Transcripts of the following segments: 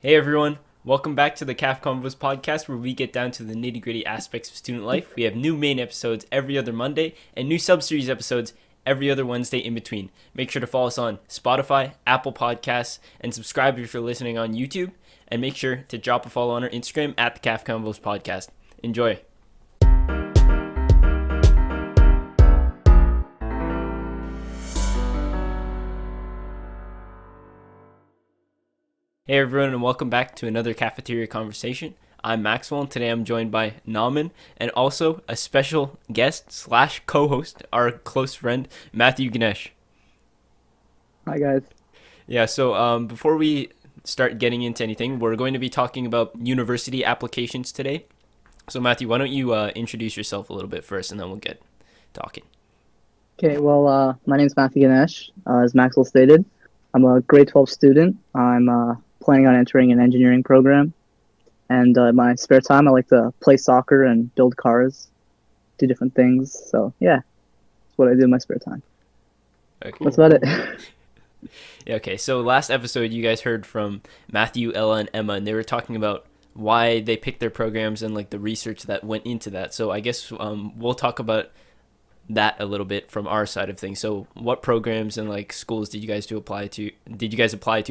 Hey everyone, welcome back to the Convos podcast where we get down to the nitty gritty aspects of student life. We have new main episodes every other Monday and new sub-series episodes every other Wednesday in between. Make sure to follow us on Spotify, Apple Podcasts, and subscribe if you're listening on YouTube. And make sure to drop a follow on our Instagram at the Convos podcast. Enjoy. Hey everyone, and welcome back to another cafeteria conversation. I'm Maxwell, and today I'm joined by Nauman and also a special guest slash co-host, our close friend Matthew Ganesh. Hi guys. Yeah, so before we start getting into anything, we're going to be talking about university applications today. So Matthew, why don't you introduce yourself a little bit first, and then we'll get talking. Okay, well, my name's Matthew Ganesh. As Maxwell stated, I'm a grade 12 student. I'm planning on entering an engineering program. And in my spare time, I like to play soccer and build cars, do different things. So, yeah, that's what I do in my spare time. Okay. That's about it. Yeah, okay, so last episode you guys heard from Matthew, Ella, and Emma, and they were talking about why they picked their programs and like the research that went into that. So I guess we'll talk about that a little bit from our side of things. So what programs and like schools did you guys apply to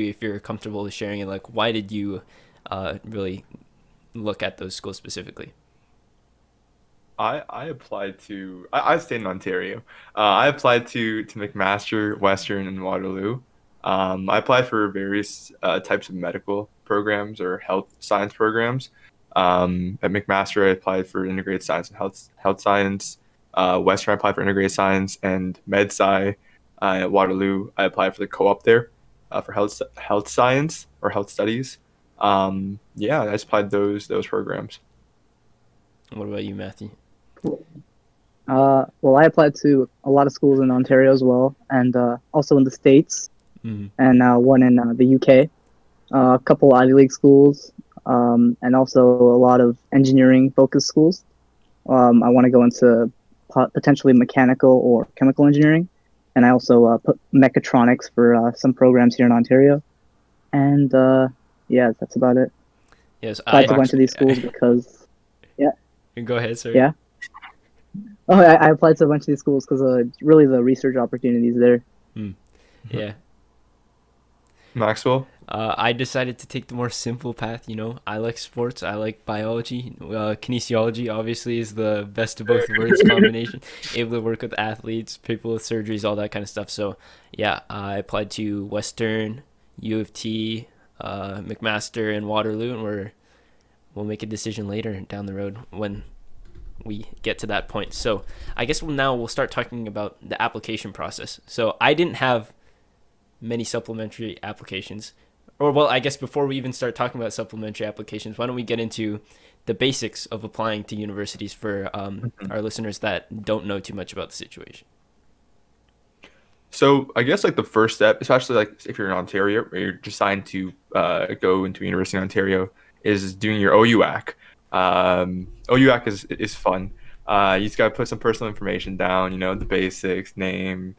if you're comfortable with sharing it? Like why did you really look at those schools specifically? I applied to I stayed in Ontario. I applied to McMaster, Western, and Waterloo. I applied for various types of medical programs or health science programs. At McMaster, I applied for integrated science and health science. Western, I applied for integrated science and med sci. At Waterloo, I applied for the co-op there for health science or health studies. Yeah, I just applied those programs. What about you, Matthew? Well, I applied to a lot of schools in Ontario as well, and also in the States, Mm-hmm. and one in the UK. A couple Ivy League schools, and also a lot of engineering-focused schools. I want to go into potentially mechanical or chemical engineering, and I also put mechatronics for some programs here in Ontario. And yeah, that's about it. Yes, I applied to a bunch of these schools because, yeah. Go ahead, sir. Yeah. Oh, I applied to a bunch of these schools because really the research opportunities there. Yeah. Maxwell? I decided to take the more simple path. You know, I like sports. I like biology. Kinesiology obviously is the best of both worlds combination. Able to work with athletes, people with surgeries, all that kind of stuff. So yeah, I applied to Western, U of T, McMaster, and Waterloo, and we'll make a decision later down the road when we get to that point. So I guess we'll start talking about the application process. So I didn't have many supplementary applications. Or, well, I guess before we even start talking about supplementary applications, why don't we get into the basics of applying to universities for our listeners that don't know too much about the situation? So I guess like the first step, especially like if you're in Ontario or you're deciding to go into a university in Ontario, is doing your OUAC. OUAC is fun. You just gotta put some personal information down, you know, the basics, name,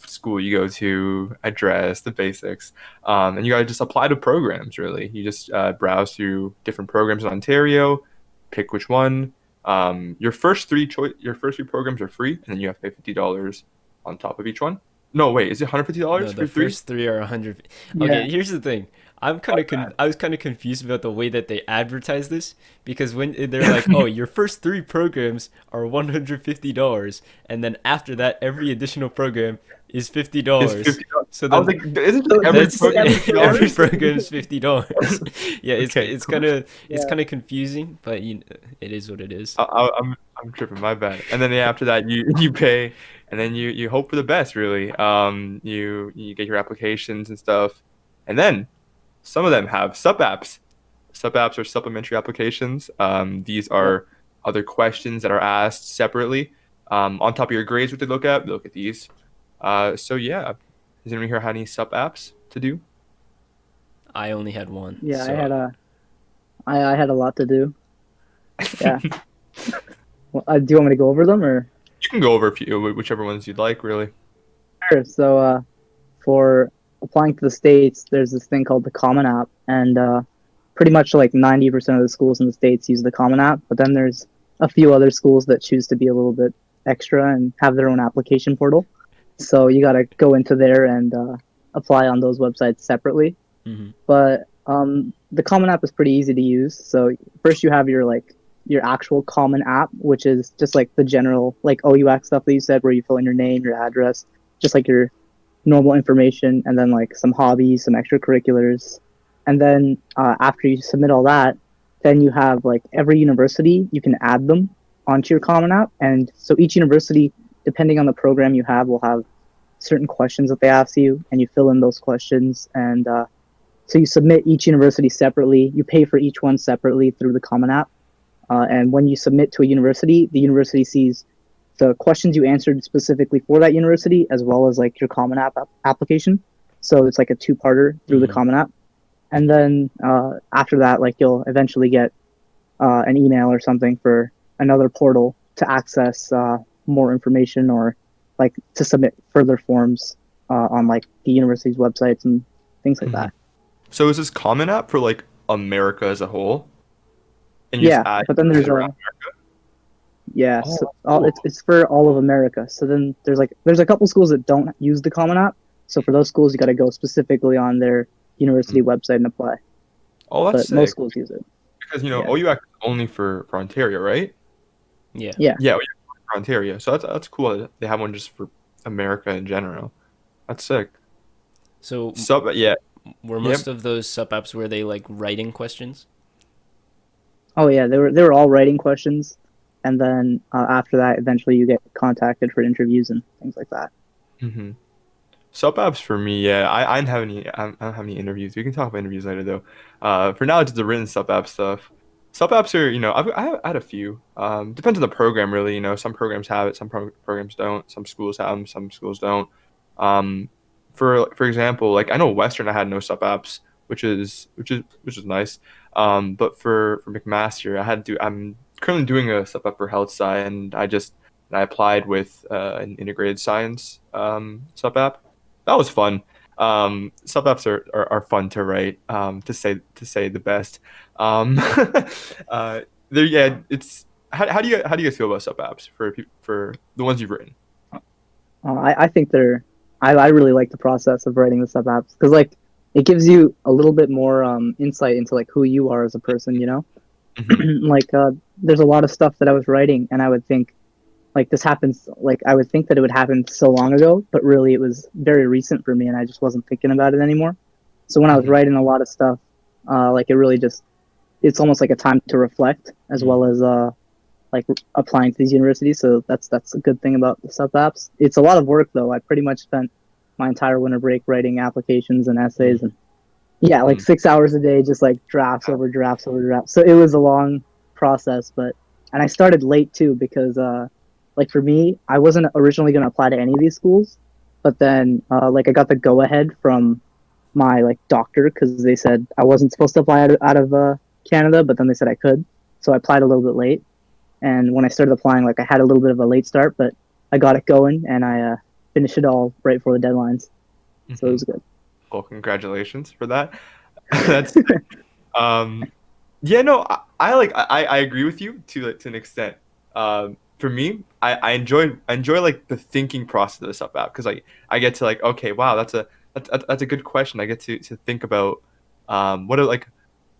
school you go to, address, the basics, and you gotta just apply to programs. Really, you just browse through different programs in Ontario, pick which one. Your first three programs are free, and then you have to pay $50 on top of each one. No, wait, is it $150 No, for the three? first three are 100. Yeah. Okay, here's the thing. I was kind of confused about the way that they advertise this because when they're like, "Oh, your first three programs are $150," and then after that, every additional program is $50. It's $50. So I was then like, isn't just every that's program every $50? program is $50. Yeah, Okay, it's cool. kind of confusing, but it is what it is. I'm tripping, my bad. And then after that, you pay, and then you hope for the best. Really, you get your applications and stuff, and then some of them have sub-apps. Sub-apps are supplementary applications. These are other questions that are asked separately. On top of your grades, what they look at, these. So yeah, does anyone here have any sub-apps to do? I only had one. Yeah, so. I had a lot to do. Yeah. Well, do you want me to go over them or? You can go over a few, whichever ones you'd like, really. Sure. So for applying to the States, there's this thing called the Common App, and pretty much like 90% of the schools in the States use the Common App, but then there's a few other schools that choose to be a little bit extra and have their own application portal. So you got to go into there and apply on those websites separately. Mm-hmm. But the Common App is pretty easy to use. So first you have your actual Common App, which is just like the general like OUX stuff that you said, where you fill in your name, your address, just like your normal information, and then like some hobbies, some extracurriculars. And then after you submit all that, then you have like every university, you can add them onto your Common App. And so each university, depending on the program you have, will have certain questions that they ask you, and you fill in those questions. And so you submit each university separately. You pay for each one separately through the Common App. And when you submit to a university, the university sees the questions you answered specifically for that university, as well as like your Common App application. So it's like a two-parter through the Common App. And then after that, like you'll eventually get an email or something for another portal to access more information, or like to submit further forms on like the university's websites and things like that. So is this Common App for like America as a whole? And Yeah, but then there's a yeah, Oh, so cool. it's for all of America. So then there's a couple schools that don't use the Common App. So for those schools, you got to go specifically on their university website and apply. Oh, that's But sick. most schools use it. Because Yeah. OUAC is only for Ontario, right? Yeah. Yeah. Yeah, OUAC is for Ontario. So that's cool that they have one just for America in general. That's sick. So So, yeah. were Yep. most of those sub apps, were they like writing questions? Oh yeah, they were all writing questions, and then after that, eventually you get contacted for interviews and things like that. Mm-hmm. Sub apps for me, yeah. I don't have any. I don't have any interviews. We can talk about interviews later, though. For now, it's the written sub app stuff. Sub apps are, I had a few. Depends on the program, really. Some programs have it, some programs don't. Some schools have them, some schools don't. Um, for example, like I know Western, I had no sub apps, which is nice. But for McMaster, I had to. I'm currently doing a sub app for health sci, and I applied with an integrated science sub app. That was fun. Sub apps are fun to write. To say the best. Um, there, yeah. It's how do you guys feel about sub apps for the ones you've written? I think I really like the process of writing the sub apps, because like it gives you a little bit more insight into like who you are as a person. Mhm. Like there's a lot of stuff that I was writing, and I would think like this happens, like I would think that it would happen so long ago, but really it was very recent for me, and I just wasn't thinking about it anymore. So when I was Mhm. writing a lot of stuff, like it really just, it's almost like a time to reflect, as well as like applying to these universities. So that's a good thing about the sub apps. It's a lot of work though. I pretty much spent my entire winter break writing applications and essays, and yeah, like Mhm. 6 hours a day, just like drafts over drafts over drafts. So it was a long process, and I started late too, because like for me, I wasn't originally going to apply to any of these schools, but then like I got the go ahead from my like doctor, because they said I wasn't supposed to apply out of Canada, but then they said I could, so I applied a little bit late. And when I started applying, like I had a little bit of a late start, but I got it going, and I finished it all right before the deadlines, so it Mhm. was good. Well, congratulations for that. That's um, yeah, no, I agree with you to an extent. For me, I enjoy like the thinking process of the sub app, because like I get to like, okay, wow, that's a good question. I get to think about what are like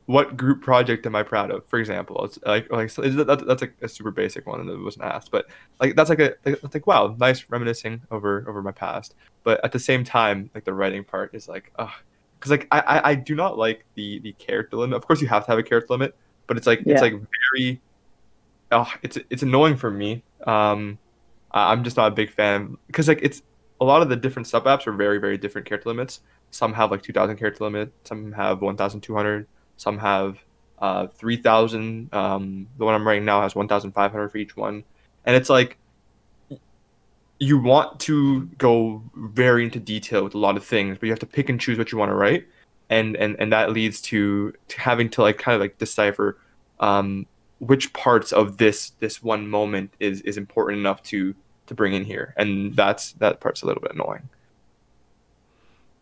what group project am I proud of? For example, it's like so that's like a super basic one that wasn't asked, but like that's like wow, nice reminiscing over my past. But at the same time, like the writing part is like, because like I do not like the character limit. Of course, you have to have a character limit, but it's Yeah, like very it's annoying for me. I'm just not a big fan, because like it's a lot of the different sub apps are very very different character limits. Some have like 2,000 character limit, some have 1,200, some have 3,000. The one I'm writing now has 1,500 for each one, and it's like you want to go very into detail with a lot of things, but you have to pick and choose what you want to write, and that leads to having to like kind of like decipher um, which parts of this one moment is important enough to bring in here, and that part's a little bit annoying.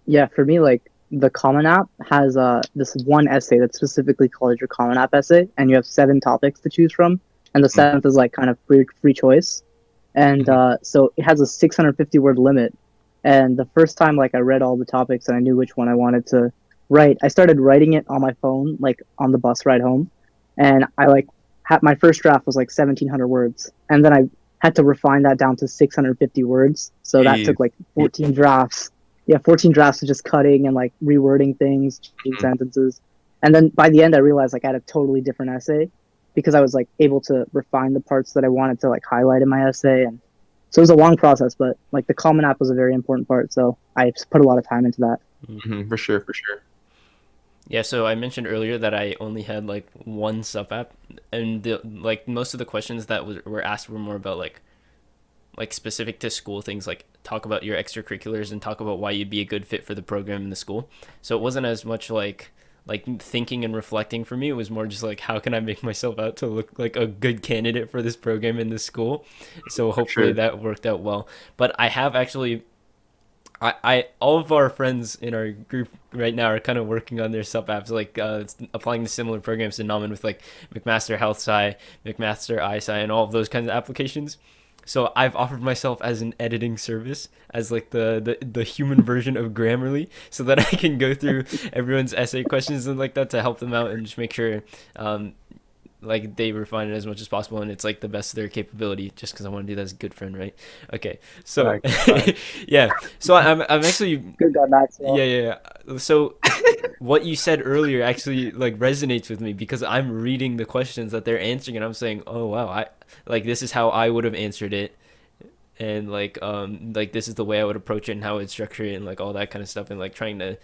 Yeah, for me, like the Common App has this one essay that's specifically called your Common App essay, and you have 7 topics to choose from, and the seventh is like kind of free choice, and so it has a 650 word limit. And the first time like I read all the topics and I knew which one I wanted to write, I started writing it on my phone, like on the bus ride home, and I like had my first draft was like 1,700 words, and then I had to refine that down to 650 words. So that took like 14 drafts. Yeah, 14 drafts of just cutting and like rewording things, changing sentences. And then by the end, I realized like I had a totally different essay because I was like able to refine the parts that I wanted to like highlight in my essay. And so it was a long process, but like the Common App was a very important part. So I put a lot of time into that. For sure, for sure. Yeah, so I mentioned earlier that I only had like one sub app, and like most of the questions that were asked were more about like specific to school things, like talk about your extracurriculars and talk about why you'd be a good fit for the program in the school. So it wasn't as much like thinking and reflecting for me. It was more just like, how can I make myself out to look like a good candidate for this program in this school? So hopefully that worked out well. But I have actually, I all of our friends in our group right now are kind of working on their sub apps, like applying the similar programs to Namen with like McMaster Health Sci, McMaster iSci, and all of those kinds of applications. So I've offered myself as an editing service, as like the human version of Grammarly, so that I can go through everyone's essay questions and like that to help them out and just make sure like they refine it as much as possible, and it's like the best of their capability, just because I want to do that as a good friend, right? Okay, so yeah, so I'm actually Good guy, Maxwell. yeah. So what you said earlier actually like resonates with me, because I'm reading the questions that they're answering and I'm saying, oh wow, I like this is how I would have answered it, and like this is the way I would approach it and how I would structure it and like all that kind of stuff, and like trying to,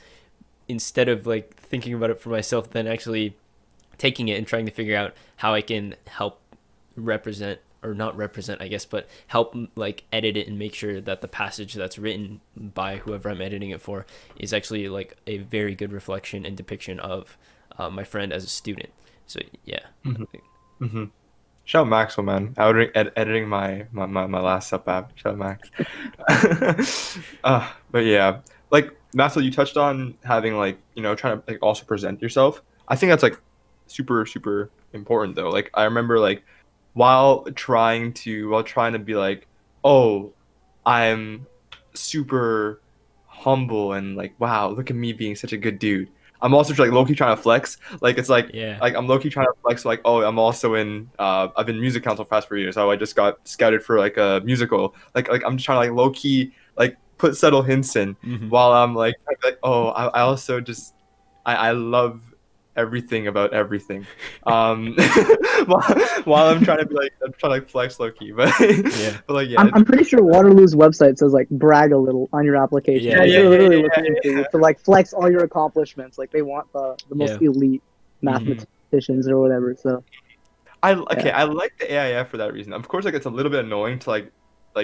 instead of like thinking about it for myself, then actually taking it and trying to figure out how I can help represent, or not represent, I guess, but help like edit it and make sure that the passage that's written by whoever I'm editing it for is actually like a very good reflection and depiction of my friend as a student. So yeah. Shout out Maxwell, man. Editing my last sub app. Shout out Max. But yeah, like Maxwell, you touched on having like, trying to like also present yourself. I think that's like super important though. Like I remember like while trying to be like, oh, I'm super humble and like, wow, look at me being such a good dude. I'm also like low key trying to flex. Like it's like I'm low key trying to flex. Like, oh, I'm also in. I've been music council for the past 4 years. So I just got scouted for like a musical. Like I'm just trying to like low key like put subtle hints in while I'm like oh, I also just I love everything about everything. While I'm trying to be like flex low key, but but like I'm pretty sure Waterloo's website says like brag a little on your application. They're literally looking for you to like flex all your accomplishments. Like they want the most elite mathematicians or whatever. So I like the AIF for that reason. Of course, like it's a little bit annoying to like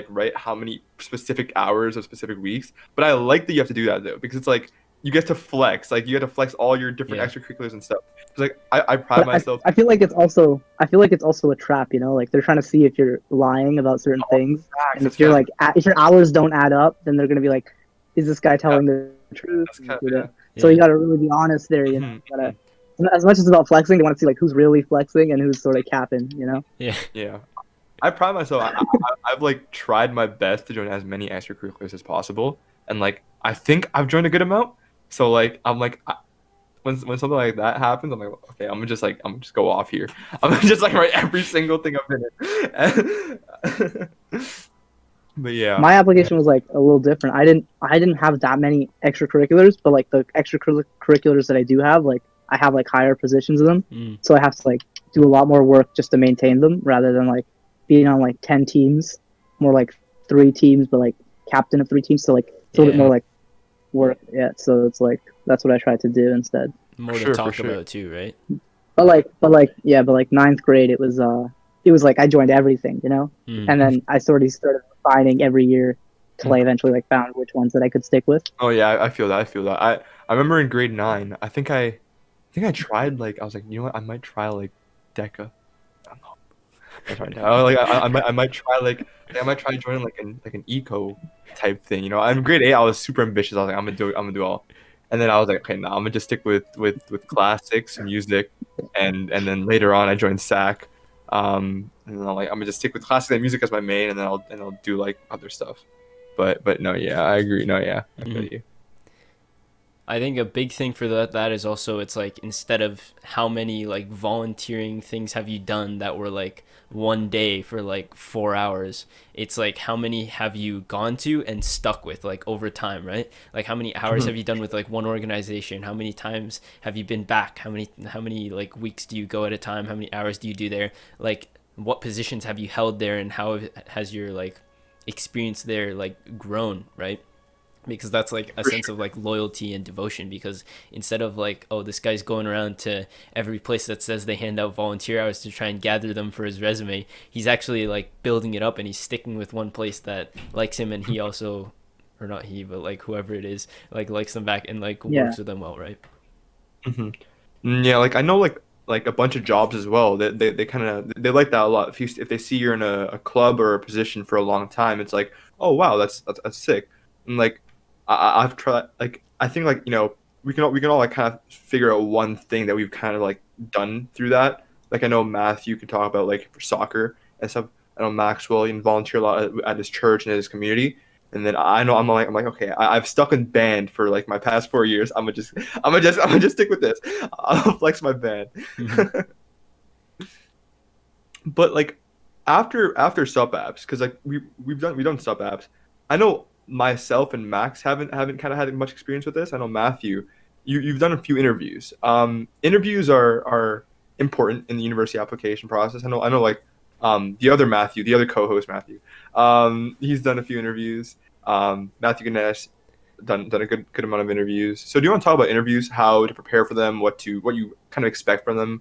write how many specific hours of specific weeks, but I like that you have to do that though, because it's like you get to flex, like you get to flex all your different extracurriculars and stuff. It's like I pride myself. I feel like it's also a trap, like they're trying to see if you're lying about certain things. And if you're like if your hours don't add up, then they're gonna be like, is this guy telling the truth? So you gotta really be honest there, You gotta, as much as it's about flexing, they want to see like who's really flexing and who's sort of capping, Yeah. I pride myself. I've like tried my best to join as many extracurriculars as possible, and like I think I've joined a good amount. So like I'm like when something like that happens, I'm like, okay, I'm gonna just go off here. I'm gonna just like write every single thing I've been in. But yeah, my application was like a little different. I didn't have that many extracurriculars, but like the extracurriculars that I do have, like I have like higher positions in them, so I have to like do a lot more work just to maintain them, rather than like being on like 10 teams, more like 3 teams, but like captain of 3 teams. So like it's a little bit more like work. So it's like that's what I tried to do instead. More to talk about too, right? But like ninth grade, it was like I joined everything, and then I sort of started refining every year till I eventually like found which ones that I could stick with. Oh yeah, I feel that. I remember in grade 9, I think I tried like I was like, you know what, I might try like Deca. I might try I might try joining like an eco type thing. You know, I'm grade 8. I was super ambitious. I was like, I'm gonna do all. And then I was like, okay, now I'm gonna just stick with classics, music, and then later on I joined SAC. And then I'm gonna just stick with classics and music as my main, and then I'll do like other stuff. But no, yeah, I agree. No, yeah, I feel you. I think a big thing for that is also it's like instead of how many like volunteering things have you done that were like one day for like 4 hours, it's like how many have you gone to and stuck with like over time, right? Like how many hours have you done with like one organization? How many times have you been back? How many like weeks do you go at a time? How many hours do you do there? Like what positions have you held there, and how has your like experience there like grown, right? Because that's like a sense of like loyalty and devotion, because instead of like, oh, this guy's going around to every place that says they hand out volunteer hours to try and gather them for his resume, he's actually like building it up and he's sticking with one place that likes him, and he also, or not he, but like whoever it is, like likes them back and like works with them well, right? Yeah, like I know like a bunch of jobs as well. They kind of they like that a lot. If they see you're in a club or a position for a long time, it's like, oh wow, that's sick. And like I've tried, like I think, like, you know, we can all like kind of figure out one thing that we've kind of like done through that. Like I know Matthew can talk about like for soccer and stuff. I know Maxwell, he volunteer a lot at his church and at his community. And then I know I'm like okay, I've stuck in band for like my past 4 years. I'm gonna just stick with this. I'll flex my band. But like after sub apps, because like we've done sub apps. I know myself and Max haven't kind of had much experience with this. I know Matthew, you've done a few interviews. Interviews are important in the university application process. I know like the other Matthew, the other co-host Matthew, he's done a few interviews. Matthew Ganesh done a good amount of interviews. So do you want to talk about interviews, how to prepare for them, what you kind of expect from them?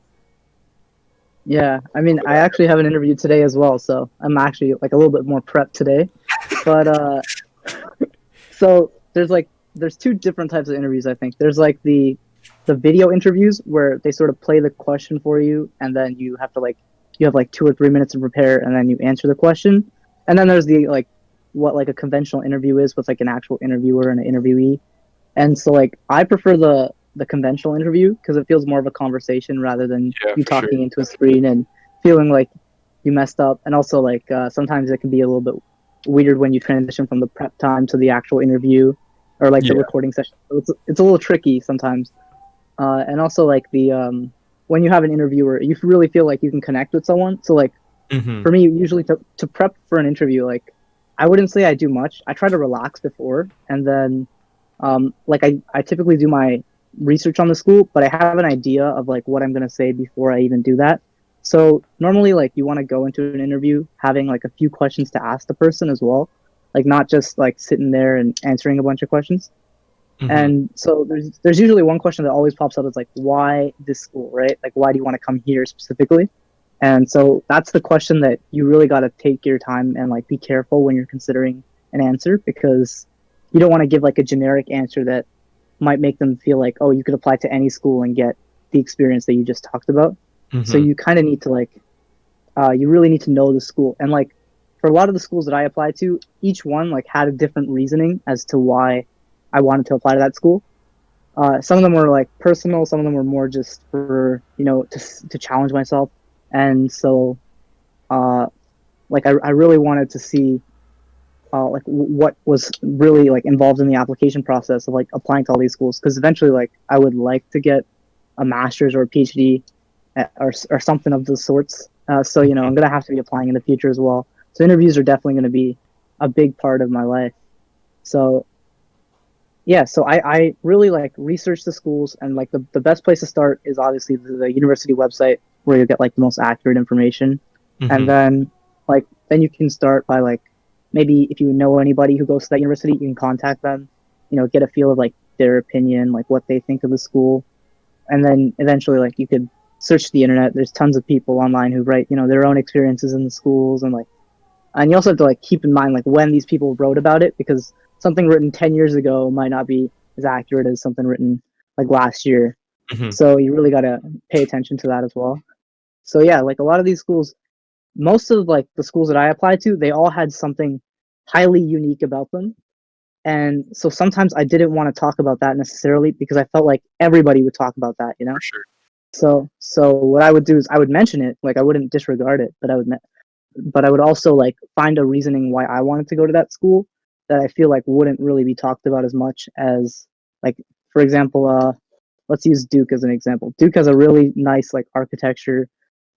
Yeah, I mean, I actually have an interview today as well, so I'm actually like a little bit more prepped today. But so there's two different types of interviews, I think. There's like the video interviews where they sort of play the question for you, and then you have 2 or 3 minutes to prepare, and then you answer the question. And then there's the like what like a conventional interview is with like an actual interviewer and an interviewee. And so like I prefer the conventional interview because it feels more of a conversation rather than you talking into a screen and feeling like you messed up. And also like sometimes it can be a little bit weird when you transition from the prep time to the actual interview or like the recording session. So it's a little tricky sometimes. And also like the when you have an interviewer, you really feel like you can connect with someone. So like for me, usually to prep for an interview, like I wouldn't say I do much. I try to relax before, and then like I typically do my research on the school, but I have an idea of like what I'm going to say before I even do that. So normally like you want to go into an interview having like a few questions to ask the person as well, like not just like sitting there and answering a bunch of questions. And so there's usually one question that always pops up. It's like, why this school, right? Like, why do you want to come here specifically? And so that's the question that you really got to take your time and like be careful when you're considering an answer, because you don't want to give like a generic answer that might make them feel like, oh, you could apply to any school and get the experience that you just talked about. So you kind of need to like, you really need to know the school. And like for a lot of the schools that I applied to, each one like had a different reasoning as to why I wanted to apply to that school. Some of them were like personal, some of them were more just for, you know, to challenge myself. And so like I really wanted to see like what was really like involved in the application process of like applying to all these schools, because eventually like I would like to get a master's or a PhD or something of the sorts. So you know, I'm gonna have to be applying in the future as well. So interviews are definitely going to be a big part of my life. So yeah, so I really like research the schools, and like the best place to start is obviously the university website where you get like the most accurate information. And then then you can start by like, maybe if you know anybody who goes to that university, you can contact them, you know, get a feel of like their opinion, like what they think of the school. And then eventually like you could search the internet. There's tons of people online who write, you know, their own experiences in the schools, and you also have to like keep in mind like when these people wrote about it, because something written 10 years ago might not be as accurate as something written like last year. So you really got to pay attention to that as well. So yeah, like a lot of these schools, most of like the schools that I applied to, they all had something highly unique about them. And so sometimes I didn't want to talk about that necessarily because I felt like everybody would talk about that, you know? For sure. So what I would do is I would mention it, like I wouldn't disregard it, but I would also like find a reasoning why I wanted to go to that school that I feel like wouldn't really be talked about as much as, like, for example, let's use Duke as an example. Duke has a really nice like architecture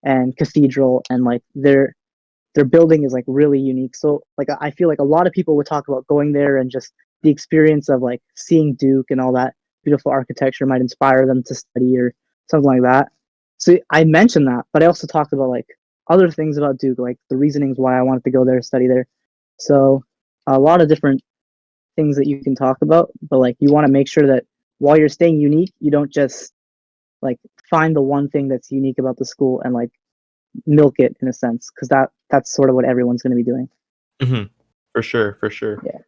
and cathedral, and like their building is like really unique. So like I feel like a lot of people would talk about going there, and just the experience of like seeing Duke and all that beautiful architecture might inspire them to study or something like that. So I mentioned that, but I also talked about like other things about Duke, like the reasonings why I wanted to go there, study there. So a lot of different things that you can talk about, but like you want to make sure that while you're staying unique, you don't just like find the one thing that's unique about the school and like milk it in a sense, because that's sort of what everyone's going to be doing. Mm-hmm. For sure. Yeah.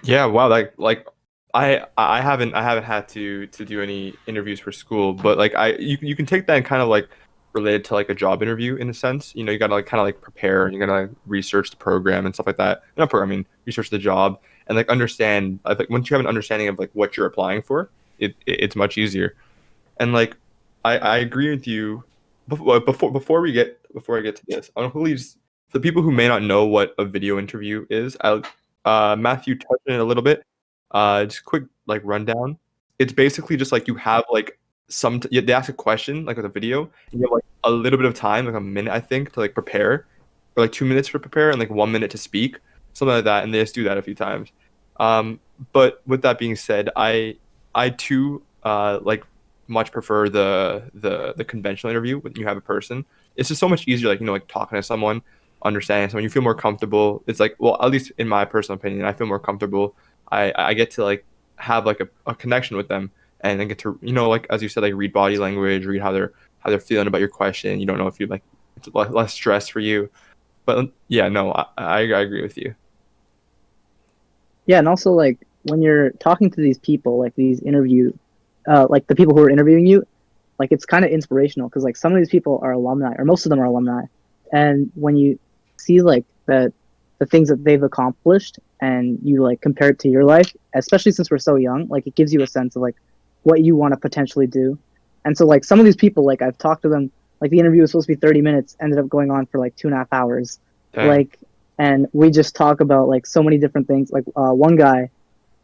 Yeah. Wow. Like I haven't had to do any interviews for school, but like you can take that and kind of like relate it to like a job interview in a sense. You know, you gotta like kind of like prepare, and you gotta like research the program and stuff like that. Not program, I mean research the job and like understand. I think once you have an understanding of like what you're applying for, it's much easier. And like I agree with you. Before I get to this, I want to please the people who may not know what a video interview is. Matthew touched on it a little bit. Just quick like rundown. It's basically just like you have like they ask a question like with a video, and you have like a little bit of time, like a minute I think, to like prepare, or like 2 minutes to prepare, and like 1 minute to speak, something like that. And they just do that a few times. But with that being said, I too like much prefer the conventional interview when you have a person. It's just so much easier, like, you know, like talking to someone, understanding someone. You feel more comfortable. It's like, well, at least in my personal opinion, I feel more comfortable. I get to like have like a connection with them, and then get to, you know, like as you said, like read body language, read how they're feeling about your question. You don't know if you like, it's less stress for you. But yeah, no, I agree with you. Yeah, and also like when you're talking to these people, like these like the people who are interviewing you, like it's kind of inspirational because like some of these people are alumni, or most of them are alumni, and when you see like the things that they've accomplished, and you like compare it to your life, especially since we're so young, like it gives you a sense of like what you want to potentially do. And so like some of these people, like I've talked to them, like the interview was supposed to be 30 minutes, ended up going on for like 2.5 hours. Dang. Like, and we just talk about like so many different things. Like one guy,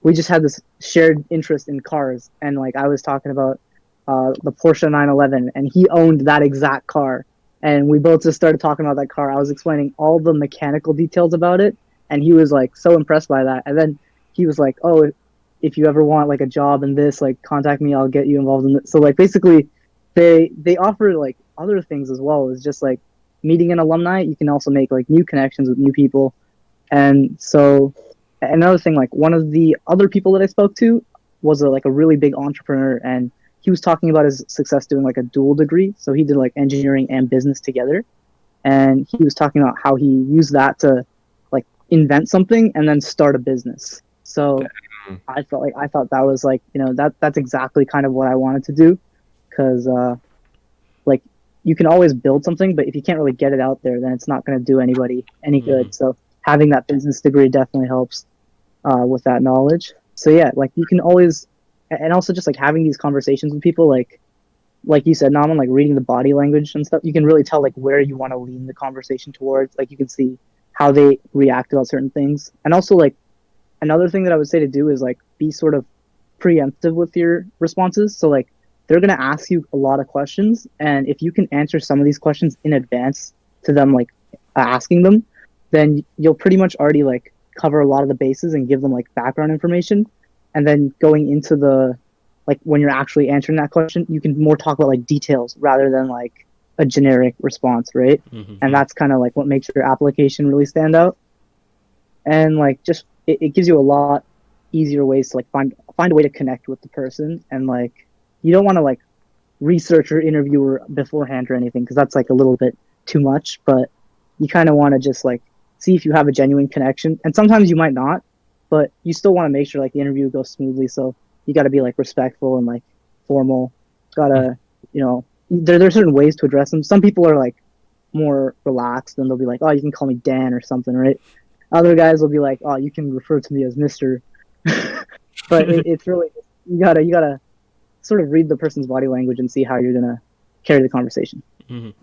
we just had this shared interest in cars, and like I was talking about the Porsche 911, and he owned that exact car, and we both just started talking about that car. I was explaining all the mechanical details about it, and he was like so impressed by that. And then he was like, "Oh, if you ever want like a job in this, like contact me. I'll get you involved in it." So like basically, they offer like other things as well. It's just like meeting an alumni. You can also make like new connections with new people, and so another thing, like one of the other people that I spoke to was like a really big entrepreneur, and he was talking about his success doing like a dual degree. So he did like engineering and business together, and he was talking about how he used that to like invent something and then start a business. So I thought that was like, you know, that's exactly kind of what I wanted to do, because like you can always build something, but if you can't really get it out there, then it's not going to do anybody any good. So having that business degree definitely helps with that knowledge. So yeah, like you can always, and also just like having these conversations with people, like you said, Naman, like reading the body language and stuff, you can really tell like where you want to lean the conversation towards. Like you can see how they react about certain things. And also like another thing that I would say to do is like be sort of preemptive with your responses. So like they're going to ask you a lot of questions, and if you can answer some of these questions in advance to them, like asking them, then you'll pretty much already like cover a lot of the bases and give them like background information. And then going into the, like when you're actually answering that question, you can more talk about like details rather than like a generic response, right? And that's kind of like what makes your application really stand out. And like just it gives you a lot easier ways to like find a way to connect with the person. And like you don't want to like research your interviewer beforehand or anything, because that's like a little bit too much, but you kind of want to just like see if you have a genuine connection. And sometimes you might not, but you still want to make sure like the interview goes smoothly. So you got to be like respectful and like formal. Gotta, you know, there's certain ways to address them. Some people are like more relaxed, and they'll be like, oh, you can call me Dan or something, right? Other guys will be like, oh, you can refer to me as Mister. But it's really, you gotta sort of read the person's body language and see how you're gonna carry the conversation. For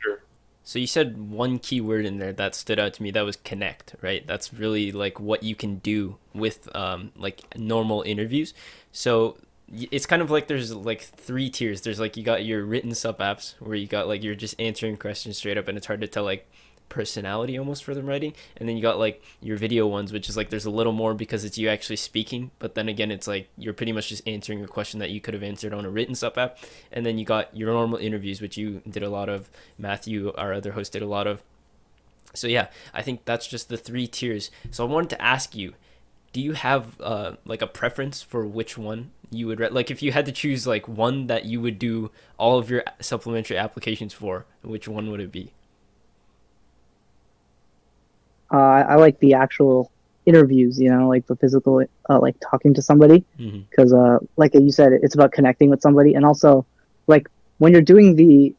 sure. So you said one key word in there that stood out to me. That was connect, right? That's really like what you can do with like normal interviews. So it's kind of like there's like three tiers. There's like you got your written sub apps where you got like you're just answering questions straight up, and it's hard to tell like personality almost for them writing. And then you got like your video ones, which is like there's a little more because it's you actually speaking, but then again it's like you're pretty much just answering a question that you could have answered on a written sub app. And then you got your normal interviews, which you did a lot of. Matthew, our other host, did a lot of. So yeah, I think that's just the three tiers. So I wanted to ask you, do you have like a preference for which one you would like if you had to choose like one that you would do all of your supplementary applications for, which one would it be? I like the actual interviews, like the physical, like talking to somebody, because like you said, it's about connecting with somebody, and also like when you're doing the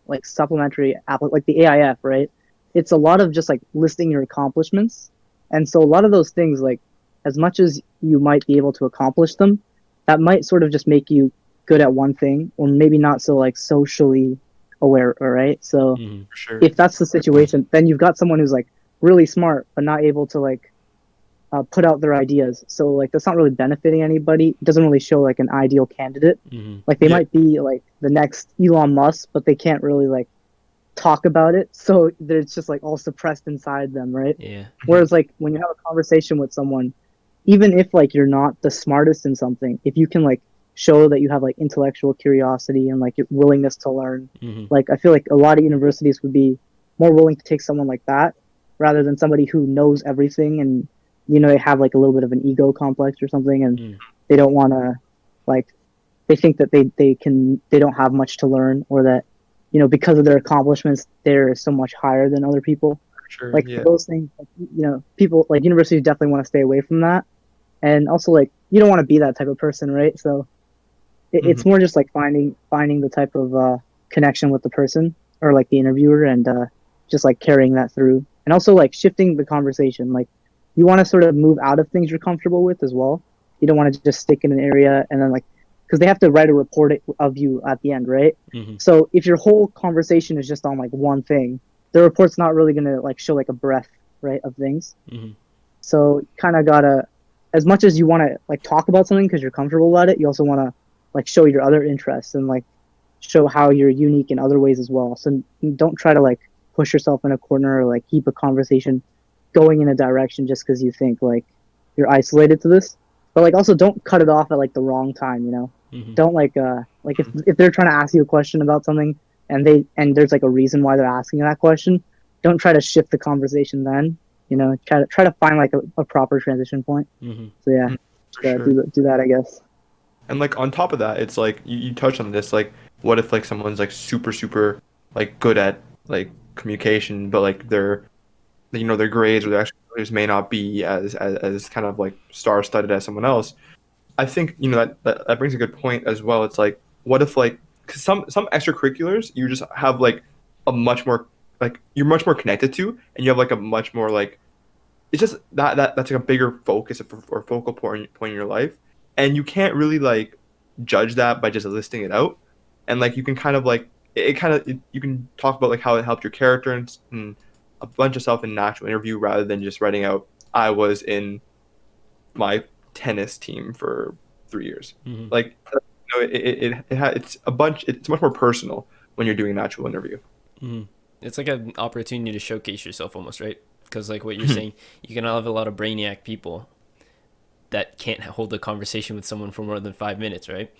like supplementary app, like the AIF, right? It's a lot of just like listing your accomplishments, and so a lot of those things, like as much as you might be able to accomplish them, that might sort of just make you good at one thing, or maybe not so like socially aware, all right? So For sure. if that's the situation, then you've got someone who's like really smart but not able to like put out their ideas, so like that's not really benefiting anybody. It doesn't really show like an ideal candidate. Like they might be like the next Elon Musk, but they can't really like talk about it, so it's just like all suppressed inside them, right? Yeah. Whereas like when you have a conversation with someone, even if like you're not the smartest in something, if you can like show that you have like intellectual curiosity and like your willingness to learn, like I feel like a lot of universities would be more willing to take someone like that rather than somebody who knows everything, and they have like a little bit of an ego complex or something, and they don't want to, like, they think that they don't have much to learn, or that because of their accomplishments they're so much higher than other people. Sure. Like those things, people like universities definitely want to stay away from that, and also like you don't want to be that type of person, right? So it's more just like finding the type of connection with the person or like the interviewer, and just like carrying that through. And also like shifting the conversation. Like you want to sort of move out of things you're comfortable with as well. You don't want to just stick in an area and then like, because they have to write a report of you at the end, right? So if your whole conversation is just on like one thing, the report's not really going to like show like a breadth, right, of things. So kind of gotta, as much as you want to like talk about something because you're comfortable about it, you also want to like show your other interests and like show how you're unique in other ways as well. So don't try to like push yourself in a corner or like keep a conversation going in a direction just because you think like you're isolated to this. But like also don't cut it off at like the wrong time, Don't like if they're trying to ask you a question about something and there's like a reason why they're asking that question, don't try to shift the conversation then. Try to find like a proper transition point. So yeah, do that, I guess. And like on top of that, it's like you touched on this, like what if like someone's like super like good at like communication, but like their grades or their actual grades may not be as kind of like star-studded as someone else. I think that brings a good point as well. It's like what if like, cause some extracurriculars you just have like a much more like you're much more connected to, and you have like a much more like, it's just that's like a bigger focus or focal point in your life, and you can't really like judge that by just listing it out. And like you can kind of like you can talk about like how it helped your character and a bunch of stuff in an actual interview, rather than just writing out I was in my tennis team for 3 years. Like it's much more personal when you're doing an actual interview. It's like an opportunity to showcase yourself almost, right? Because like what you're saying, you can have a lot of brainiac people that can't hold a conversation with someone for more than 5 minutes, right?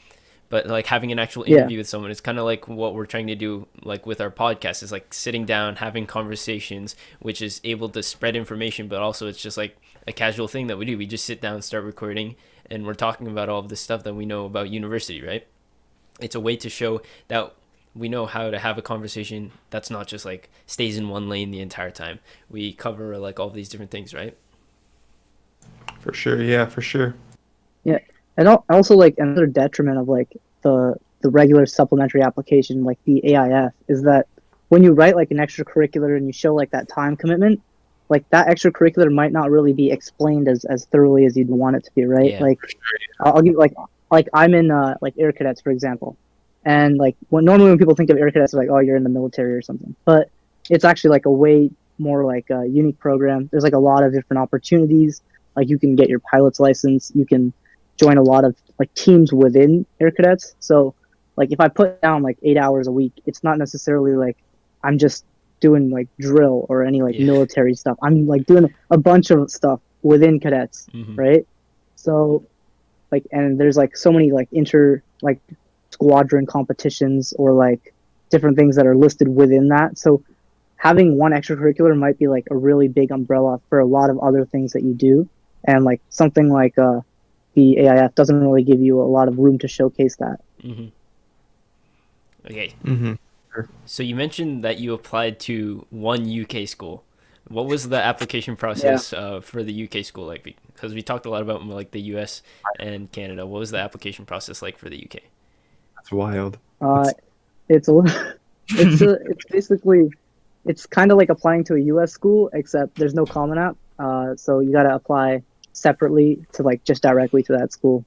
But like having an actual interview with someone, it's kind of like what we're trying to do like with our podcast, is like sitting down, having conversations, which is able to spread information, but also it's just like a casual thing that we do. We just sit down, start recording, and we're talking about all of this stuff that we know about university, right? It's a way to show that we know how to have a conversation that's not just like stays in one lane the entire time. We cover like all these different things, right? For sure. Yeah, for sure. Yeah. And also, like, another detriment of, like, the regular supplementary application, like the AIF, is that when you write like an extracurricular and you show like that time commitment, like that extracurricular might not really be explained as thoroughly as you'd want it to be, right? Yeah. Like I'll give like I'm in like air cadets, for example, and like normally when people think of air cadets, they're like, oh, you're in the military or something, but it's actually like a way more like a unique program. There's like a lot of different opportunities. Like you can get your pilot's license, you can join a lot of like teams within air cadets. So like if I put down like 8 hours a week, it's not necessarily like I'm just doing like drill or any like military stuff. I'm like doing a bunch of stuff within cadets, right? So like, and there's like so many like like squadron competitions or like different things that are listed within that. So having one extracurricular might be like a really big umbrella for a lot of other things that you do. And like something like the AIF doesn't really give you a lot of room to showcase that. Okay. So you mentioned that you applied to one UK school. What was the application process for the UK school like? Because we talked a lot about like the US and Canada. What was the application process like for the UK? That's wild. It's it's basically it's kind of like applying to a US school, except there's no Common App. So you got to apply separately to like just directly to that school.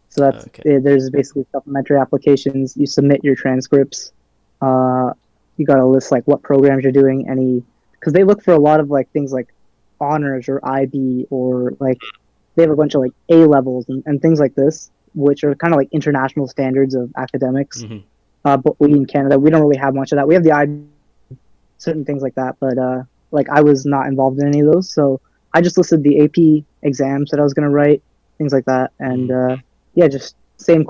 So that's there's basically supplementary applications. You submit your transcripts. You got to list like what programs you're doing, because they look for a lot of like things like honors or IB, or like they have a bunch of like A levels and things like this, which are kind of like international standards of academics. But we in Canada, we don't really have much of that. We have the IB, certain things like that, but like I was not involved in any of those, so I just listed the AP exams that I was going to write, things like that, and just similar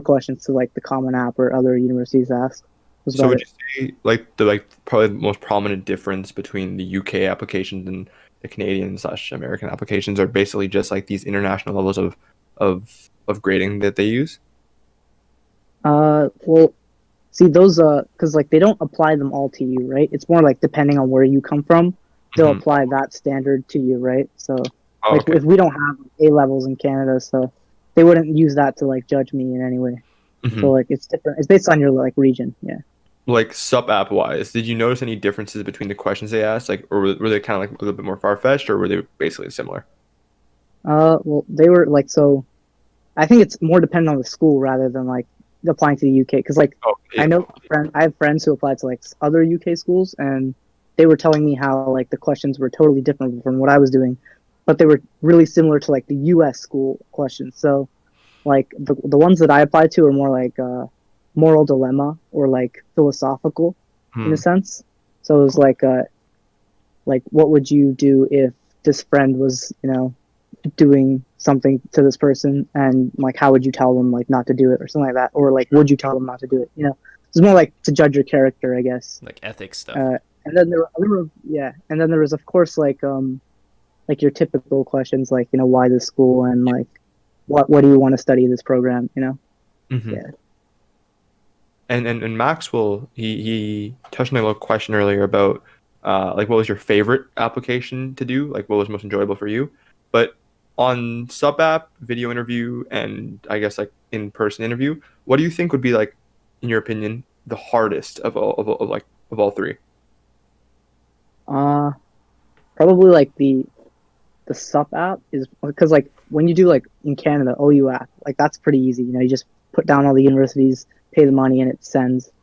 questions to like the Common App or other universities ask. So would you say like the probably the most prominent difference between the UK applications and the Canadian/American applications are basically just like these international levels of grading that they use? Well, see those because like they don't apply them all to you, right? It's more like depending on where you come from, they'll apply that standard to you, right? So if we don't have A levels in Canada, so they wouldn't use that to like judge me in any way. So like it's different. It's based on your like region, yeah. Like sub app wise, did you notice any differences between the questions they asked? Like, or were they kind of like a little bit more far fetched, or were they basically similar? Well, they were like so. I think it's more dependent on the school rather than like applying to the UK. Because like I know I have friends who applied to like other UK schools, and they were telling me how like the questions were totally different from what I was doing, but they were really similar to like the US school questions. So like the ones that I applied to are more like moral dilemma or like philosophical in a sense. So it was like what would you do if this friend was, doing something to this person, and like how would you tell them like not to do it or something like that, or like would you tell them not to do it? It's more like to judge your character, I guess. Like ethics stuff. And then there was of course like your typical questions like why this school, and like what do you want to study this program, Yeah. And Maxwell, he touched on a little question earlier about like what was your favorite application to do, like what was most enjoyable for you. But on sub app, video interview, and I guess like in person interview, what do you think would be like, in your opinion, the hardest of all three? Probably like the sub app is because like when you do like in Canada OU app, like that's pretty easy. You just put down all the universities, pay the money, and it sends.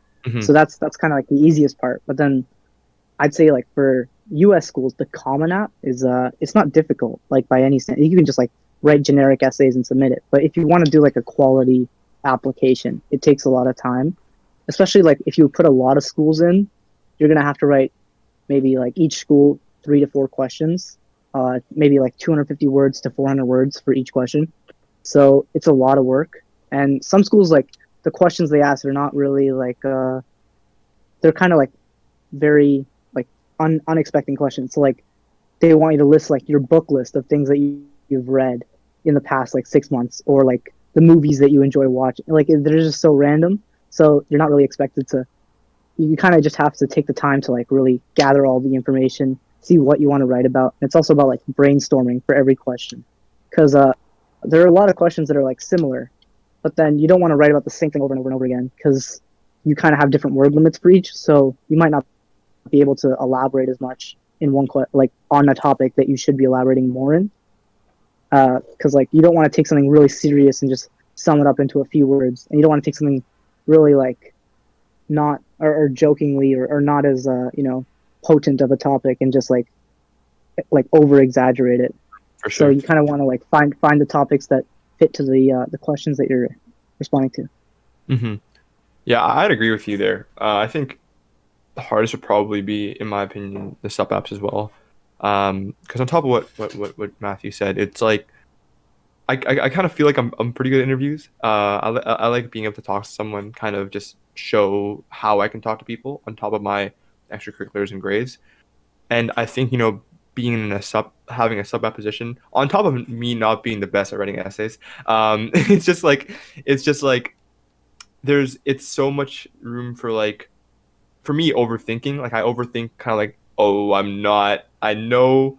So that's kind of like the easiest part. But then I'd say like for US schools, the Common App is it's not difficult like by any standard. You can just like write generic essays and submit it. But if you want to do like a quality application, it takes a lot of time. Especially like if you put a lot of schools in, you're gonna have to write maybe like each school 3 to 4 questions, maybe like 250 words to 400 words for each question. So it's a lot of work. And some schools, like the questions they ask are not really like they're kind of like very like unexpected questions. So like they want you to list like your book list of things that you've read in the past like 6 months, or like the movies that you enjoy watching. Like they're just so random. So you're not really expected to. You kind of just have to take the time to like really gather all the information, see what you want to write about. And it's also about like brainstorming for every question, because there are a lot of questions that are like similar, but then you don't want to write about the same thing over and over and over again, because you kind of have different word limits for each, so you might not be able to elaborate as much in like on a topic that you should be elaborating more in. Because like you don't want to take something really serious and just sum it up into a few words, and you don't want to take something really like not or jokingly or not as potent of a topic and just like over exaggerate it. For sure. So you kind of want to like find the topics that fit to the questions that you're responding to. Mm-hmm. Yeah, I'd agree with you there. I think the hardest would probably be, in my opinion, the sub apps as well. Because on top of what Matthew said, it's like I kind of feel like I'm pretty good at interviews. I like being able to talk to someone, kind of just show how I can talk to people on top of my extracurriculars and grades. And I think being in having a sub app position on top of me not being the best at writing essays, it's just like it's so much room for like for me overthinking. Like I overthink kind of like, oh, I know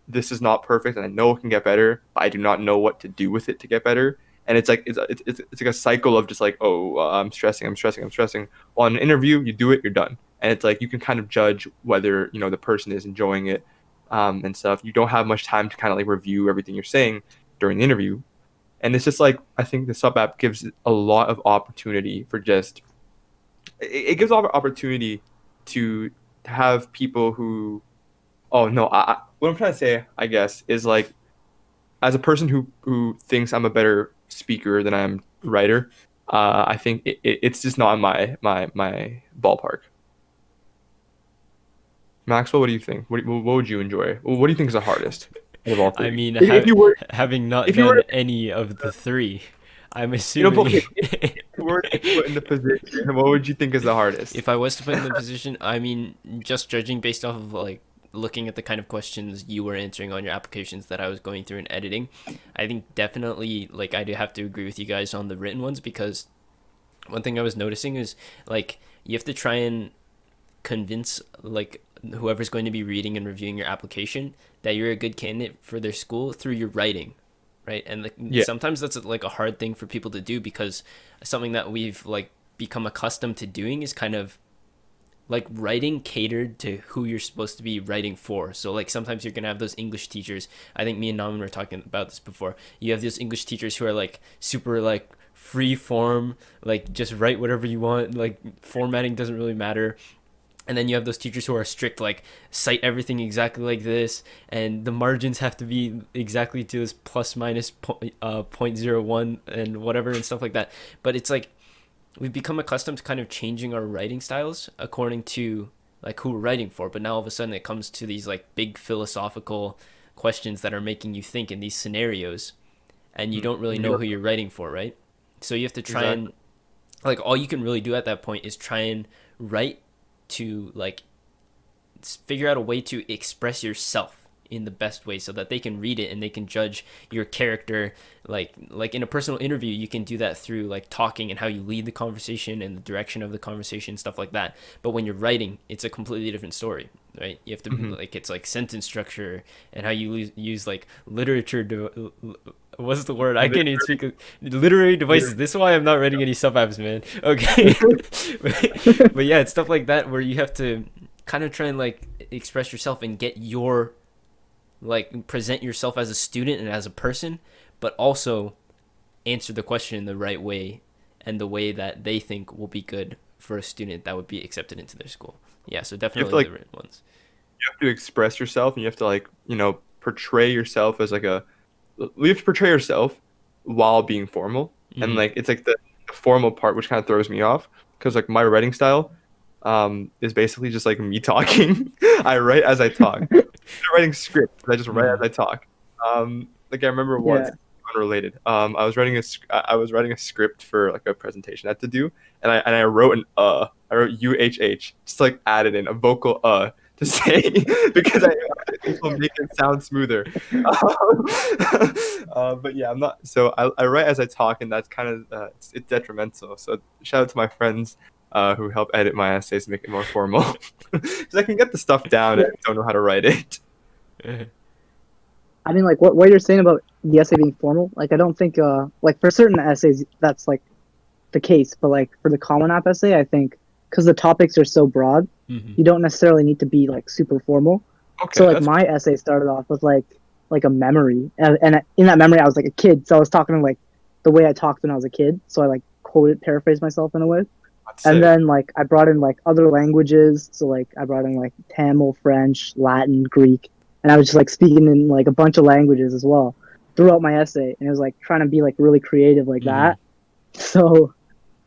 this is not perfect and I know it can get better, but I do not know what to do with it to get better. And it's like it's like a cycle of just like, oh, I'm stressing. Well, in an interview, you do it, you're done. And it's like you can kind of judge whether the person is enjoying it, and stuff. You don't have much time to kind of like review everything you're saying during the interview. And it's just like I think the sub app gives a lot of opportunity for just it gives a lot of opportunity to have people who what I'm trying to say, I guess, is like as a person who thinks I'm a better speaker than I'm writer, I think it's just not in my ballpark. Maxwell, what do you think? What would you enjoy? What do you think is the hardest of all three? I mean, If you were having not if you done were any of the three, I'm but assuming if you were to put in the position, what would you think is the hardest? if I was to put in the position, I mean, just judging based off of like looking at the kind of questions you were answering on your applications that I was going through and editing, I think definitely like I do have to agree with you guys on the written ones, because one thing I was noticing is like you have to try and convince like whoever's going to be reading and reviewing your application that you're a good candidate for their school through your writing, right? And like sometimes that's like a hard thing for people to do, because something that we've like become accustomed to doing is kind of like writing catered to who you're supposed to be writing for. So like sometimes you're gonna have those English teachers. I think me and Naman were talking about this before. You have those English teachers who are like super like free form, like just write whatever you want, like formatting doesn't really matter. And then you have those teachers who are strict, like cite everything exactly like this, and the margins have to be exactly to this plus minus 0.01 and whatever and stuff like that. But it's like we've become accustomed to kind of changing our writing styles according to like who we're writing for. But now all of a sudden it comes to these like big philosophical questions that are making you think in these scenarios, and you don't really know who you're writing for, right? So you have to try and like all you can really do at that point is try and write to like figure out a way to express yourself in the best way so that they can read it and they can judge your character. Like in a personal interview, you can do that through like talking and how you lead the conversation and the direction of the conversation, stuff like that. But when you're writing, it's a completely different story, right? You have to like it's like sentence structure and how you use like literature what's the word? I can't even speak literary devices. This is why I'm not writing any sub apps, man. Okay. But yeah, it's stuff like that where you have to kind of try and like express yourself and get your like present yourself as a student and as a person, but also answer the question in the right way and the way that they think will be good for a student that would be accepted into their school. Yeah, so definitely the written ones. You have to express yourself, and you have to like portray yourself as like you have to portray yourself while being formal. And like it's like the formal part which kind of throws me off, because like my writing style is basically just like me talking. I write as I talk. I'm not writing scripts. I just write as I talk. Like I remember once, unrelated. I was writing a script for like a presentation I had to do, and I wrote I wrote UHH, just like added in a vocal to say because it will make it sound smoother. But yeah, I'm not. So I write as I talk, and that's kind of it's detrimental. So shout out to my friends who help edit my essays to make it more formal, because I can get the stuff down and don't know how to write it. I mean, like what you're saying about the essay being formal, like I don't think like for certain essays that's like the case, but like for the Common App essay, I think because the topics are so broad, Mm-hmm. you don't necessarily need to be like super formal. Okay, So like that's my essay started off with like a memory, and in that memory I was like a kid, so I was talking like the way I talked when I was a kid. So I like paraphrased myself in a way. And sick. then like I brought in like other languages, so like I brought in like Tamil, French, Latin, Greek, and I was just like speaking in like a bunch of languages as well throughout my essay, and it was like trying to be like really creative like that. So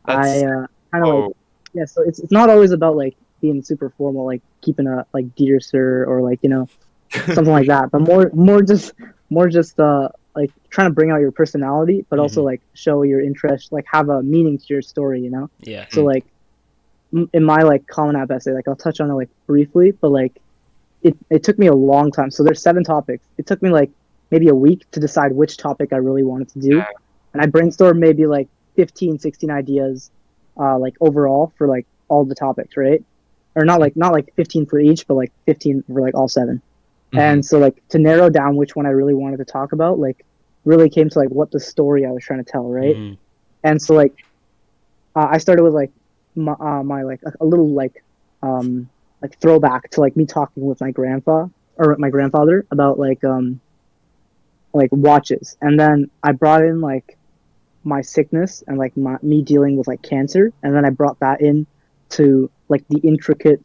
That's I kind of like, oh, yeah. So it's not always about like being super formal, like keeping a like dear sir or like something like that, but more just like trying to bring out your personality, but also like show your interest, like have a meaning to your story, Yeah. So like in my like Common App essay, like I'll touch on it like briefly, but like it took me a long time. So there's 7 topics. It took me like maybe a week to decide which topic I really wanted to do, and I brainstormed maybe like 15, 16 ideas, like overall for like all the topics, right? Or not like 15 for each, but like 15 for like all 7. And so like to narrow down which one I really wanted to talk about, like really came to like what the story I was trying to tell, right? And so like I started with like my like a little like throwback to like me talking with my grandfather about like watches, and then I brought in like my sickness and like me dealing with like cancer, and then I brought that in to like the intricate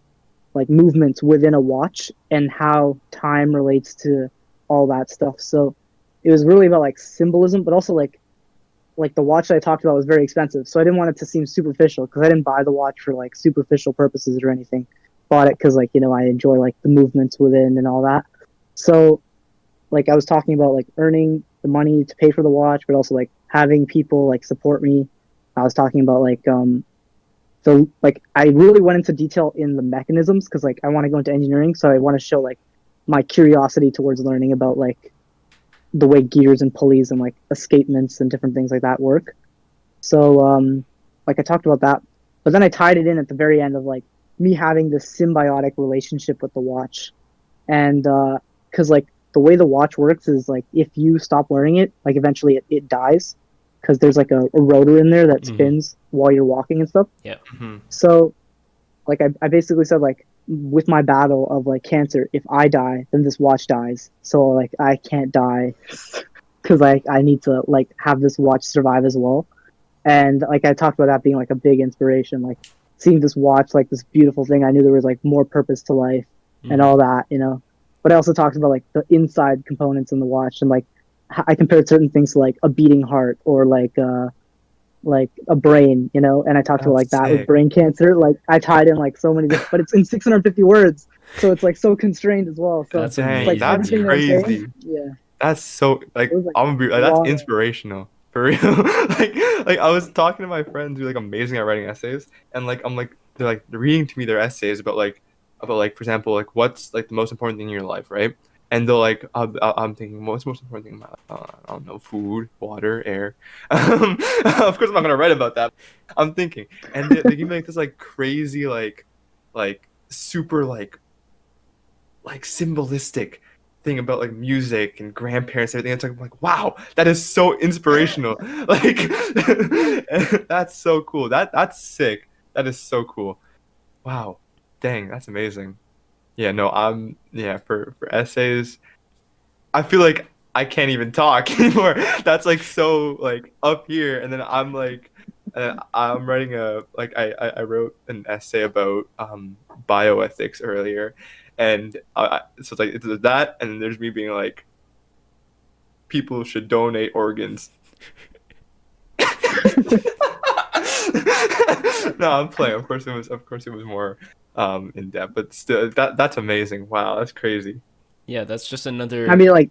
like movements within a watch and how time relates to all that stuff. So it was really about like symbolism, but also like the watch that I talked about was very expensive, so I didn't want it to seem superficial because I didn't buy the watch for like superficial purposes or anything. Bought it because like I enjoy like the movements within and all that. So like I was talking about like earning the money to pay for the watch, but also like having people like support me. I was talking about like so like I really went into detail in the mechanisms because like I want to go into engineering, so I want to show like my curiosity towards learning about like the way gears and pulleys and like escapements and different things like that work. So like I talked about that, but then I tied it in at the very end of like me having this symbiotic relationship with the watch, and because like the way the watch works is like if you stop wearing it, like eventually it dies because there's like a rotor in there that spins while you're walking and stuff. Yeah. So like I basically said like with my battle of like cancer, if I die, then this watch dies. So like I can't die because like I need to like have this watch survive as well. And like I talked about that being like a big inspiration, like seeing this watch, like this beautiful thing. I knew there was like more purpose to life and all that, But I also talked about like the inside components in the watch, and like I compared certain things to like a beating heart or like a brain, and I talked about like that with brain cancer. Like I tied in like so many, but it's in 650 words, so it's like so constrained as well. So That's dang, like that's everything that I'm saying, crazy. yeah, That's so like it was, like, I'm gonna be like, that's long. inspirational for real. like I was talking to my friends who are like amazing at writing essays, and like I'm like they're reading to me their essays about for example like what's like the most important thing in your life, right? And they're like I'm thinking what's the most important thing in my life? I don't know, food, water, air. Of course I'm not gonna write about that. I'm thinking, and they give me like this like crazy like super like symbolistic thing about like music and grandparents and everything. It's like wow, that is so inspirational. Like that's so cool. That's sick. That is so cool. Wow, dang, that's amazing. Yeah, no, for essays, I feel like I can't even talk anymore. That's like so like up here, and then I'm writing I wrote an essay about bioethics earlier, and so it's like it's that, and then there's me being like, people should donate organs. No, I'm playing. Of course it was more in depth, but still that's amazing. Wow, that's crazy. Yeah, that's just another. I mean, like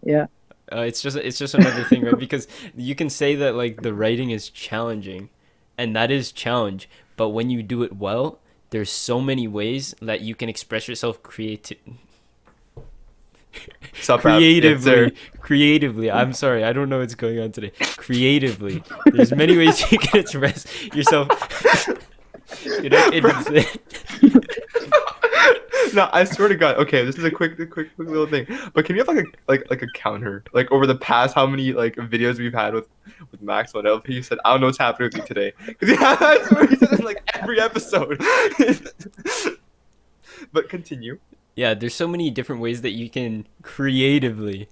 yeah. It's just another thing, right? Because you can say that like the writing is challenging, and that is challenge. But when you do it well, there's so many ways that you can express yourself creatively. I'm sorry, I don't know what's going on today. Creatively, there's many ways you can express yourself. No, I swear to God. Okay, this is a quick little thing. But can you have like a counter? Like over the past how many like videos we've had with Maxwell and LP, he said, I don't know what's happening with me today. Because I swear he says it in like every episode. But continue. Yeah, there's so many different ways that you can creatively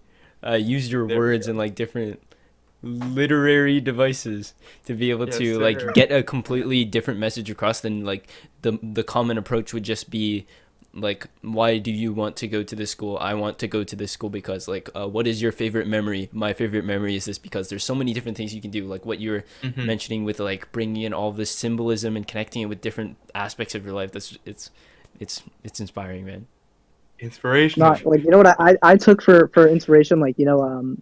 use your There we words go. and like different literary devices to be able Yes, to sir. like get a completely different message across than like the common approach would just be like, why do you want to go to this school? I want to go to this school because like, what is your favorite memory? My favorite memory is this, because there's so many different things you can do, like what you're Mhm. mentioning with like bringing in all this symbolism and connecting it with different aspects of your life. That's it's inspiring, man. Inspirational. Not like, you know what I took for inspiration, like, you know,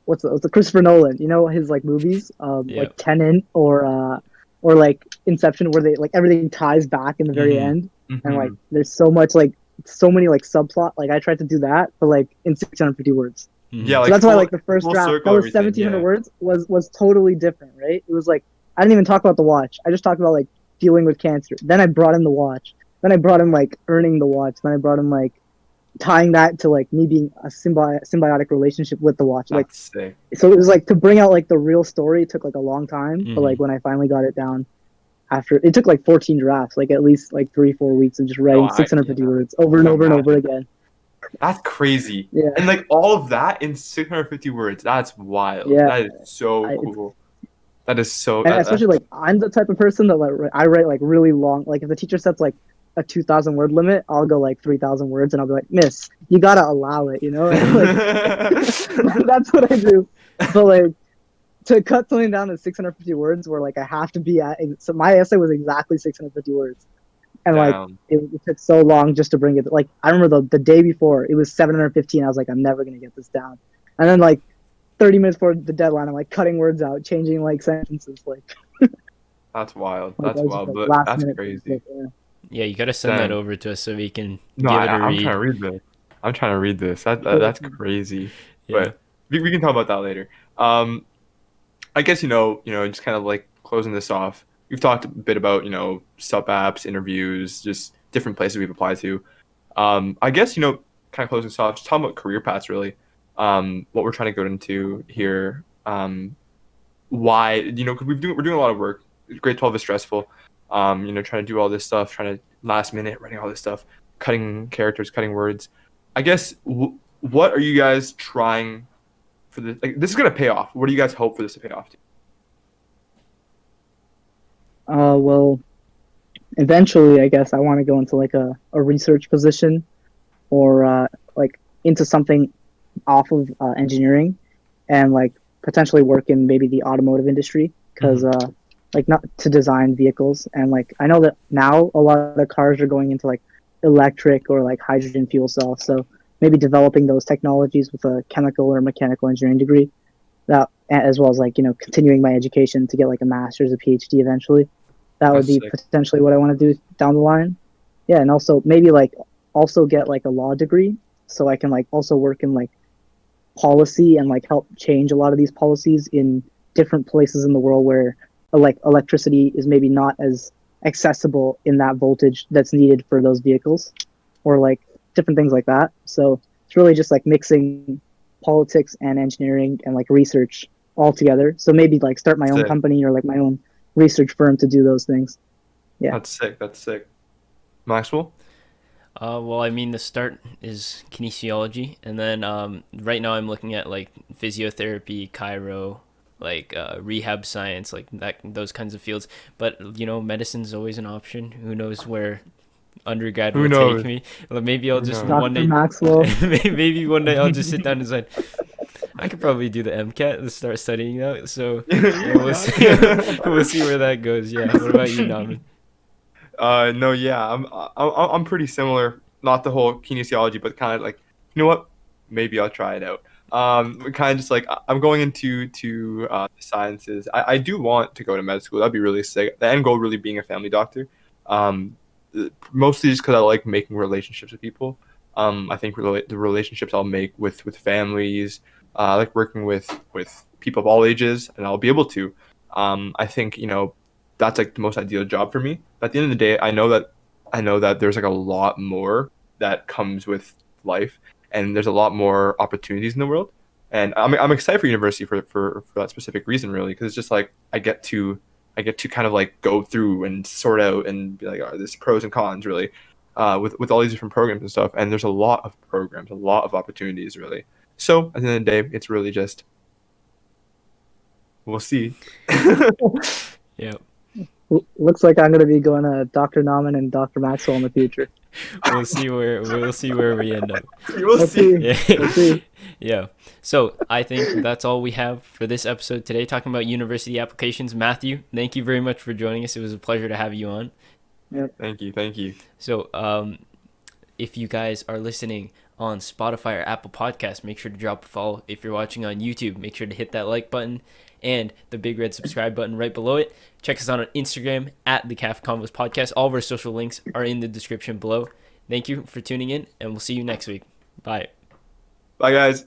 what's the Christopher Nolan, you know, his like movies, Yeah. like Tenet or like Inception, where they like everything ties back in the very Mhm. end, and like Mhm. there's so much like so many like subplot. Like I tried to do that, but like in 650 words. Yeah, Mhm. So like that's why like the first full draft that circle was everything. 1700 Yeah. words was totally different, right? It was like I didn't even talk about the watch. I just talked about like dealing with cancer. Then I brought in the watch. Then I brought in like earning the watch. Then I brought in like tying that to like me being a symbiotic relationship with the watch. Like That's sick. so it was like to bring out like the real story. It took like a long time, but like Mhm. when I finally got it down, after it took like 14 drafts, like at least like 3-4 weeks of just No, writing 650 words over and over and over imagine. again. That's crazy. Yeah, And like all of that in 650 words. That's wild. yeah. That is so It's cool. That is so and especially like I'm the type of person that like I write like really long. Like if the teacher sets like a 2,000 word limit, I'll go like 3,000 words, and I'll be like, Miss, you gotta allow it, you know? Like that's what I do. But like to cut something down to 650 words, where like I have to be at. So my essay was exactly 650 words, and like Damn. it took so long just to bring it. Like I remember the day before it was 715. I was like, I'm never gonna get this down, and then like 30 minutes before the deadline, I'm like cutting words out, changing like sentences, That's wild. like That's I was just wild. like But last that's minute. crazy. Yeah. Yeah, you gotta send that Dang. over to us so we can No, give it a I'm trying to read. read this. I'm trying to read this. Cool. That's crazy. Yeah. But we can talk about that later. I guess just kind of like closing this off. We've talked a bit about sub apps, interviews, just different places we've applied to. I guess kind of closing this off, just talking about career paths really. What we're trying to go into here. Why 'cause we're doing a lot of work. Grade 12 is stressful. Trying to do all this stuff, trying to last minute writing all this stuff, cutting characters, cutting words. I guess what are you guys trying for this? Like, this is gonna pay off. What do you guys hope for this to pay off to? Well, eventually, I guess I want to go into like a research position, or like into something off of engineering, and like potentially work in maybe the automotive industry, because like not to design vehicles. And like I know that now a lot of the cars are going into like electric or like hydrogen fuel cells, so maybe developing those technologies with a chemical or mechanical engineering degree, that as well as like continuing my education to get like a master's, a PhD eventually. That would That's be sick. potentially what I want to do down the line. Yeah, and also maybe like also get like a law degree, so I can like also work in like policy and like help change a lot of these policies in different places in the world where like electricity is maybe not as accessible in that voltage that's needed for those vehicles, or like different things like that. So it's really just like mixing politics and engineering and like research all together. So maybe like start my own Sick. company or like my own research firm to do those things. Yeah. That's sick. That's sick. Maxwell? Well, I mean, the start is kinesiology, and then right now I'm looking at like physiotherapy, chiro, like rehab science, like that, those kinds of fields. But medicine's always an option. Who knows where undergrad Who will take knows? me? Well, maybe I'll Who just knows? one Dr. day, Maxwell. maybe one day I'll just sit down and decide I could probably do the MCAT and start studying that. So yeah, we'll see. We'll see where that goes. Yeah. What about you, Naman? No, yeah, I'm pretty similar. Not the whole kinesiology, but kind of like, you know what? Maybe I'll try it out. Kind of just like I'm going into the sciences. I do want to go to med school. That'd be really sick. The end goal really being a family doctor. Um, Mostly just because I like making relationships with people. I think the relationships I'll make with families. I like working with people of all ages, and I'll be able to. I think that's like the most ideal job for me. But at the end of the day, I know that I know that there's like a lot more that comes with life, and there's a lot more opportunities in the world. And I'm excited for university for that specific reason, really, because it's just like I get to kind of like go through and sort out and be like, oh, there's pros and cons, really, with all these different programs and stuff. And there's a lot of programs, a lot of opportunities, really. So at the end of the day, it's really just we'll see. Yeah. Looks like I'm going to be going to Dr. Nauman and Dr. Maxwell in the future. We'll see where we end up. We'll Let's see. see. Let's see. Yeah. So I think that's all we have for this episode today, talking about university applications. Matthew, thank you very much for joining us. It was a pleasure to have you on. Yep. Thank you. So if you guys are listening on Spotify or Apple Podcasts, make sure to drop a follow. If you're watching on YouTube, make sure to hit that like button and the big red subscribe button right below it. Check us out on Instagram at the CAF Convos Podcast. All of our social links are in the description below. Thank you for tuning in, and we'll see you next week. Bye. Bye, guys.